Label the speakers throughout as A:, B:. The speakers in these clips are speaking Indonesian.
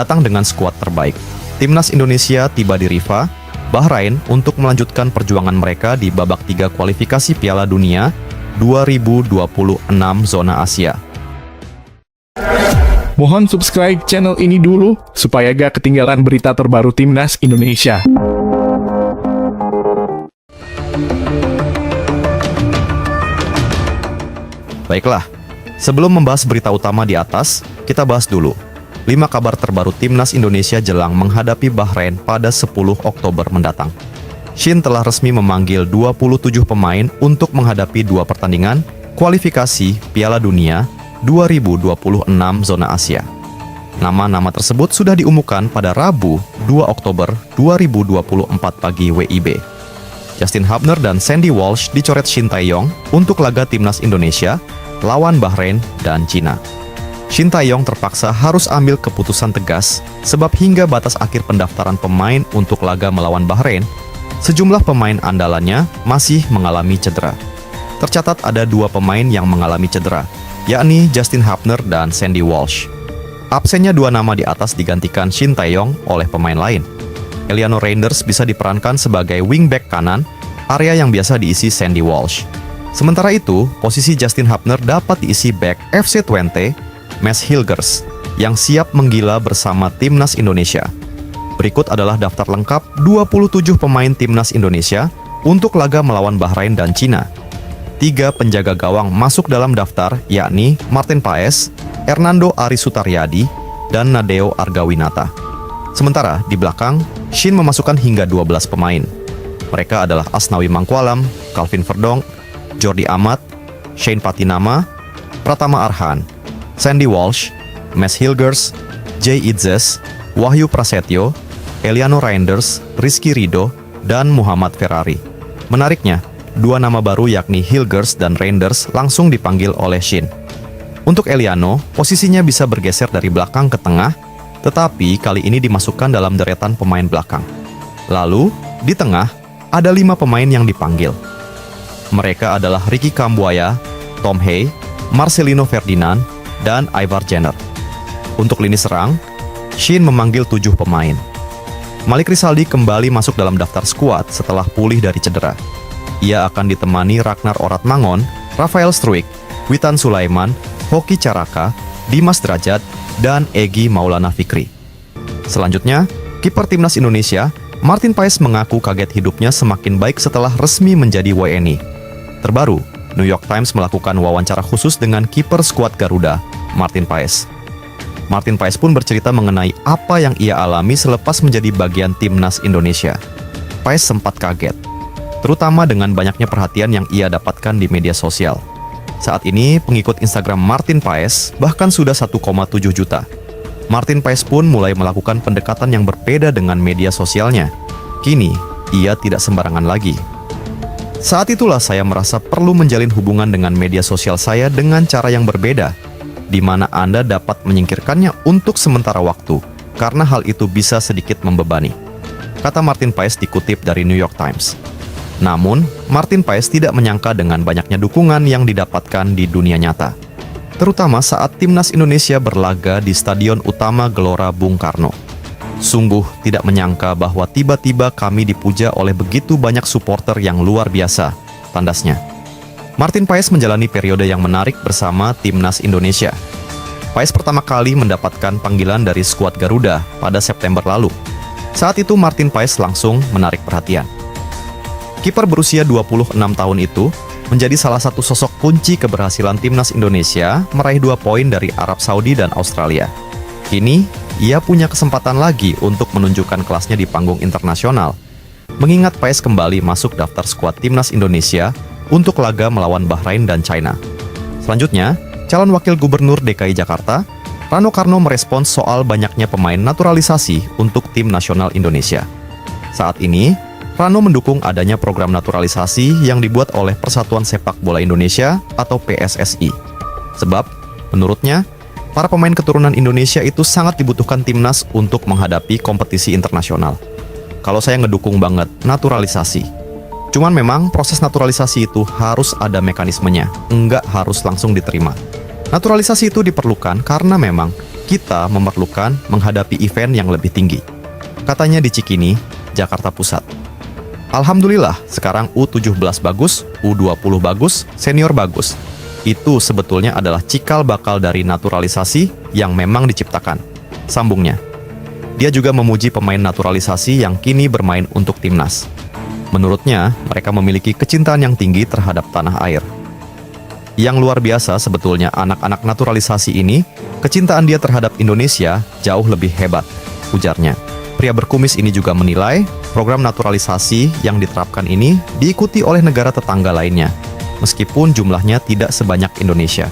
A: datang dengan skuad terbaik. Timnas Indonesia tiba di Rifa, Bahrain untuk melanjutkan perjuangan mereka di babak 3 kualifikasi Piala Dunia 2026 zona Asia.
B: Mohon subscribe channel ini dulu, supaya gak ketinggalan berita terbaru Timnas Indonesia.
A: Baiklah, sebelum membahas berita utama di atas, kita bahas dulu 5 kabar terbaru Timnas Indonesia jelang menghadapi Bahrain pada 10 Oktober mendatang. Shin telah resmi memanggil 27 pemain untuk menghadapi 2 pertandingan kualifikasi Piala Dunia 2026 zona Asia. Nama-nama tersebut sudah diumumkan pada Rabu 2 Oktober 2024 pagi WIB. Justin Hubner dan Sandy Walsh dicoret Shin Tae-yong untuk laga Timnas Indonesia lawan Bahrain dan Cina. Shin Tae-yong terpaksa harus ambil keputusan tegas sebab hingga batas akhir pendaftaran pemain untuk laga melawan Bahrain, sejumlah pemain andalannya masih mengalami cedera. Tercatat ada 2 pemain yang mengalami cedera, yakni Justin Hubner dan Sandy Walsh. Absennya 2 nama di atas digantikan Shin Tae-yong oleh pemain lain. Eliano Reinders bisa diperankan sebagai wingback kanan, area yang biasa diisi Sandy Walsh. Sementara itu, posisi Justin Hubner dapat diisi back FC Twente, Mads Hilgers, yang siap menggila bersama Timnas Indonesia. Berikut adalah daftar lengkap 27 pemain Timnas Indonesia untuk laga melawan Bahrain dan Cina. 3 penjaga gawang masuk dalam daftar, yakni Martin Paes, Hernando Ari Sutaryadi, dan Nadeo Argawinata. Sementara di belakang, Shin memasukkan hingga 12 pemain. Mereka adalah Asnawi Mangkualam, Calvin Verdonk, Jordi Amat, Shane Patinama, Pratama Arhan, Sandy Walsh, Mads Hilgers, Jay Idzes, Wahyu Prasetyo, Eliano Reinders, Rizky Ridho, dan Muhammad Ferrari. Menariknya, 2 nama baru yakni Hilgers dan Reinders langsung dipanggil oleh Shin. Untuk Eliano, posisinya bisa bergeser dari belakang ke tengah, tetapi kali ini dimasukkan dalam deretan pemain belakang. Lalu, di tengah, ada 5 pemain yang dipanggil. Mereka adalah Ricky Kambuaya, Tom Hay, Marcelino Ferdinand, dan Ivar Jenner. Untuk lini serang, Shin memanggil 7 pemain. Malik Rizaldi kembali masuk dalam daftar skuad setelah pulih dari cedera. Ia akan ditemani Ragnar Oratmangon, Rafael Struijk, Witan Sulaiman, Hoki Caraka, Dimas Drajat, dan Egy Maulana Fikri. Selanjutnya, kiper Timnas Indonesia, Martin Paes mengaku kaget hidupnya semakin baik setelah resmi menjadi WNI. Terbaru, New York Times melakukan wawancara khusus dengan kiper skuad Garuda, Martin Paes. Martin Paes pun bercerita mengenai apa yang ia alami selepas menjadi bagian Timnas Indonesia. Paes sempat kaget, terutama dengan banyaknya perhatian yang ia dapatkan di media sosial. Saat ini, pengikut Instagram Martin Paes bahkan sudah 1,7 juta. Martin Paes pun mulai melakukan pendekatan yang berbeda dengan media sosialnya. Kini, ia tidak sembarangan lagi. Saat itulah saya merasa perlu menjalin hubungan dengan media sosial saya dengan cara yang berbeda, di mana Anda dapat menyingkirkannya untuk sementara waktu, karena hal itu bisa sedikit membebani, kata Martin Paes dikutip dari New York Times. Namun, Martin Paes tidak menyangka dengan banyaknya dukungan yang didapatkan di dunia nyata, terutama saat Timnas Indonesia berlaga di Stadion Utama Gelora Bung Karno. Sungguh tidak menyangka bahwa tiba-tiba kami dipuja oleh begitu banyak supporter yang luar biasa, tandasnya. Martin Paes menjalani periode yang menarik bersama Timnas Indonesia. Paes pertama kali mendapatkan panggilan dari skuad Garuda pada September lalu. Saat itu Martin Paes langsung menarik perhatian. Kiper berusia 26 tahun itu menjadi salah satu sosok kunci keberhasilan Timnas Indonesia meraih 2 poin dari Arab Saudi dan Australia. Kini, ia punya kesempatan lagi untuk menunjukkan kelasnya di panggung internasional, mengingat Paes kembali masuk daftar skuad Timnas Indonesia untuk laga melawan Bahrain dan China. Selanjutnya, calon wakil gubernur DKI Jakarta, Rano Karno merespons soal banyaknya pemain naturalisasi untuk tim nasional Indonesia. Saat ini, Rano mendukung adanya program naturalisasi yang dibuat oleh Persatuan Sepak Bola Indonesia atau PSSI. Sebab, menurutnya, para pemain keturunan Indonesia itu sangat dibutuhkan timnas untuk menghadapi kompetisi internasional. Kalau saya ngedukung banget naturalisasi. Cuman memang proses naturalisasi itu harus ada mekanismenya, enggak harus langsung diterima. Naturalisasi itu diperlukan karena memang kita memerlukan menghadapi event yang lebih tinggi. Katanya di Cikini, Jakarta Pusat. Alhamdulillah, sekarang U17 bagus, U20 bagus, senior bagus. Itu sebetulnya adalah cikal bakal dari naturalisasi yang memang diciptakan. Sambungnya. Dia juga memuji pemain naturalisasi yang kini bermain untuk timnas. Menurutnya, mereka memiliki kecintaan yang tinggi terhadap tanah air. Yang luar biasa sebetulnya anak-anak naturalisasi ini, kecintaan dia terhadap Indonesia jauh lebih hebat, ujarnya. Pria berkumis ini juga menilai program naturalisasi yang diterapkan ini diikuti oleh negara tetangga lainnya, meskipun jumlahnya tidak sebanyak Indonesia.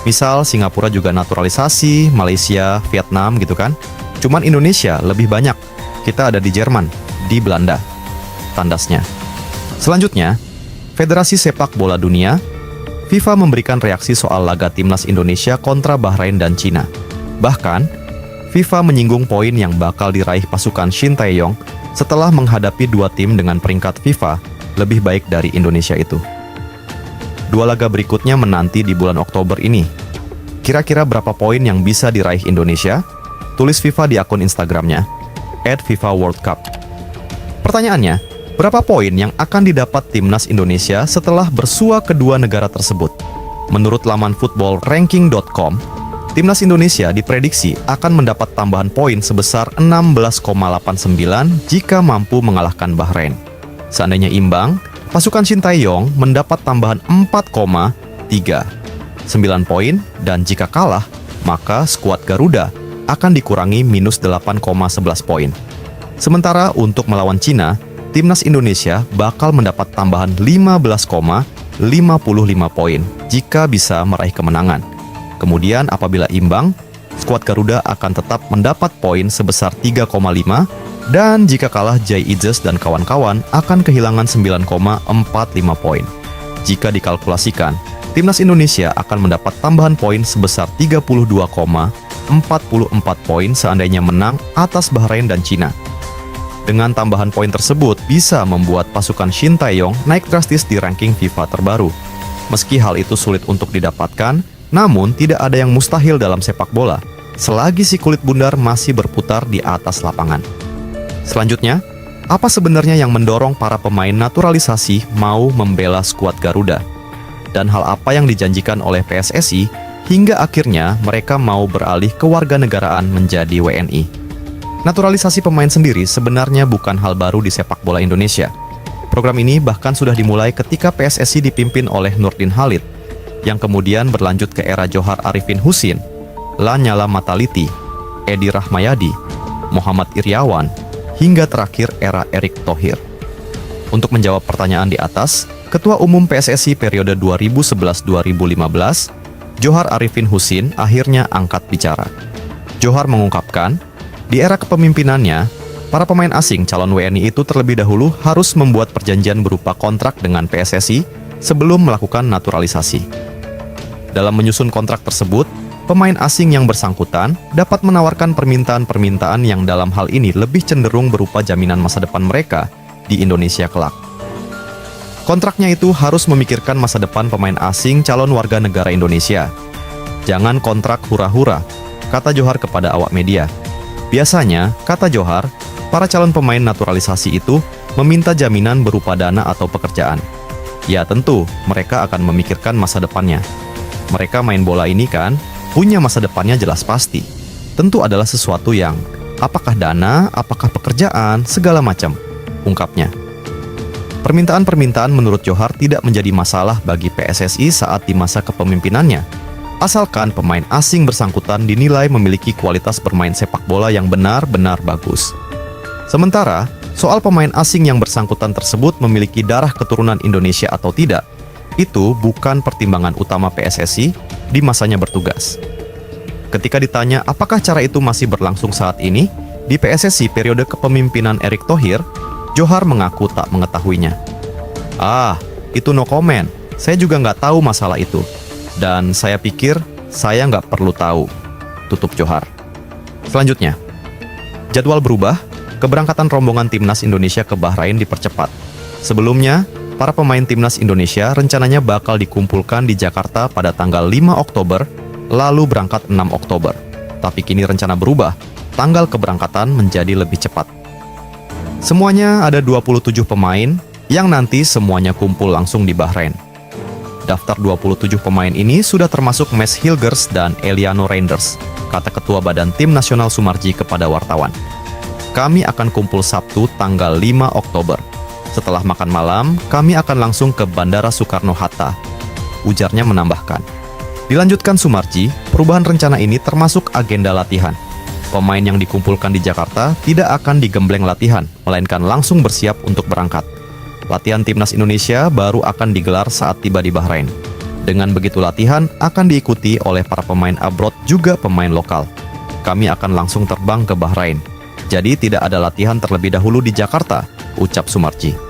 A: Misal Singapura juga naturalisasi, Malaysia, Vietnam gitu kan. Cuman Indonesia lebih banyak. Kita ada di Jerman, di Belanda. Tandasnya. Selanjutnya, Federasi Sepak Bola Dunia, FIFA memberikan reaksi soal laga timnas Indonesia kontra Bahrain dan Cina. Bahkan, FIFA menyinggung poin yang bakal diraih pasukan Shin Tae-yong setelah menghadapi dua tim dengan peringkat FIFA lebih baik dari Indonesia itu. Dua laga berikutnya menanti di bulan Oktober ini. Kira-kira berapa poin yang bisa diraih Indonesia? Tulis FIFA di akun Instagramnya, @FIFA-World-Cup. Pertanyaannya, berapa poin yang akan didapat timnas Indonesia setelah bersua kedua negara tersebut? Menurut laman footballranking.com, timnas Indonesia diprediksi akan mendapat tambahan poin sebesar 16,89 jika mampu mengalahkan Bahrain. Seandainya imbang, pasukan Shin Tae-yong mendapat tambahan 4,39 poin, dan jika kalah, maka skuad Garuda akan dikurangi minus 8,11 poin. Sementara untuk melawan Cina, timnas Indonesia bakal mendapat tambahan 15,55 poin jika bisa meraih kemenangan. Kemudian apabila imbang, skuad Garuda akan tetap mendapat poin sebesar 3,5, dan jika kalah Jai Ijes dan kawan-kawan akan kehilangan 9,45 poin. Jika dikalkulasikan, timnas Indonesia akan mendapat tambahan poin sebesar 32,44 poin seandainya menang atas Bahrain dan Cina. Dengan tambahan poin tersebut bisa membuat pasukan Shin Tae-yong naik drastis di ranking FIFA terbaru. Meski hal itu sulit untuk didapatkan, namun tidak ada yang mustahil dalam sepak bola, selagi si kulit bundar masih berputar di atas lapangan. Selanjutnya, apa sebenarnya yang mendorong para pemain naturalisasi mau membela skuad Garuda? Dan hal apa yang dijanjikan oleh PSSI hingga akhirnya mereka mau beralih kewarganegaraan menjadi WNI? Naturalisasi pemain sendiri sebenarnya bukan hal baru di sepak bola Indonesia. Program ini bahkan sudah dimulai ketika PSSI dipimpin oleh Nurdin Halid, yang kemudian berlanjut ke era Johar Arifin Husin, Lanyala Mataliti, Edi Rahmayadi, Muhammad Iriawan, hingga terakhir era Erick Thohir. Untuk menjawab pertanyaan di atas, Ketua Umum PSSI periode 2011-2015, Johar Arifin Husin akhirnya angkat bicara. Johar mengungkapkan, di era kepemimpinannya, para pemain asing calon WNI itu terlebih dahulu harus membuat perjanjian berupa kontrak dengan PSSI sebelum melakukan naturalisasi. Dalam menyusun kontrak tersebut, pemain asing yang bersangkutan dapat menawarkan permintaan-permintaan yang dalam hal ini lebih cenderung berupa jaminan masa depan mereka di Indonesia kelak. Kontraknya itu harus memikirkan masa depan pemain asing calon warga negara Indonesia. Jangan kontrak hura-hura, kata Johar kepada awak media. Biasanya, kata Johar, para calon pemain naturalisasi itu meminta jaminan berupa dana atau pekerjaan. Ya tentu, mereka akan memikirkan masa depannya. Mereka main bola ini kan, punya masa depannya jelas pasti. Tentu adalah sesuatu yang, apakah dana, apakah pekerjaan, segala macam, ungkapnya. Permintaan-permintaan menurut Johar tidak menjadi masalah bagi PSSI saat di masa kepemimpinannya, asalkan pemain asing bersangkutan dinilai memiliki kualitas bermain sepak bola yang benar-benar bagus. Sementara, soal pemain asing yang bersangkutan tersebut memiliki darah keturunan Indonesia atau tidak, itu bukan pertimbangan utama PSSI di masanya bertugas. Ketika ditanya apakah cara itu masih berlangsung saat ini, di PSSI periode kepemimpinan Erick Thohir, Johar mengaku tak mengetahuinya. Itu no comment, saya juga nggak tahu masalah itu. Dan saya pikir saya nggak perlu tahu, tutup Johar. Selanjutnya, jadwal berubah, keberangkatan rombongan timnas Indonesia ke Bahrain dipercepat. Sebelumnya, para pemain timnas Indonesia rencananya bakal dikumpulkan di Jakarta pada tanggal 5 Oktober, lalu berangkat 6 Oktober. Tapi kini rencana berubah, tanggal keberangkatan menjadi lebih cepat. Semuanya ada 27 pemain yang nanti semuanya kumpul langsung di Bahrain. Daftar 27 pemain ini sudah termasuk Mes Hilgers dan Eliano Reinders, kata Ketua Badan Tim Nasional Sumarji kepada wartawan. Kami akan kumpul Sabtu tanggal 5 Oktober. Setelah makan malam, kami akan langsung ke Bandara Soekarno-Hatta. Ujarnya menambahkan. Dilanjutkan Sumarji, perubahan rencana ini termasuk agenda latihan. Pemain yang dikumpulkan di Jakarta tidak akan digembleng latihan, melainkan langsung bersiap untuk berangkat. Latihan Timnas Indonesia baru akan digelar saat tiba di Bahrain. Dengan begitu latihan akan diikuti oleh para pemain abroad juga pemain lokal. Kami akan langsung terbang ke Bahrain. Jadi tidak ada latihan terlebih dahulu di Jakarta, ucap Sumarji.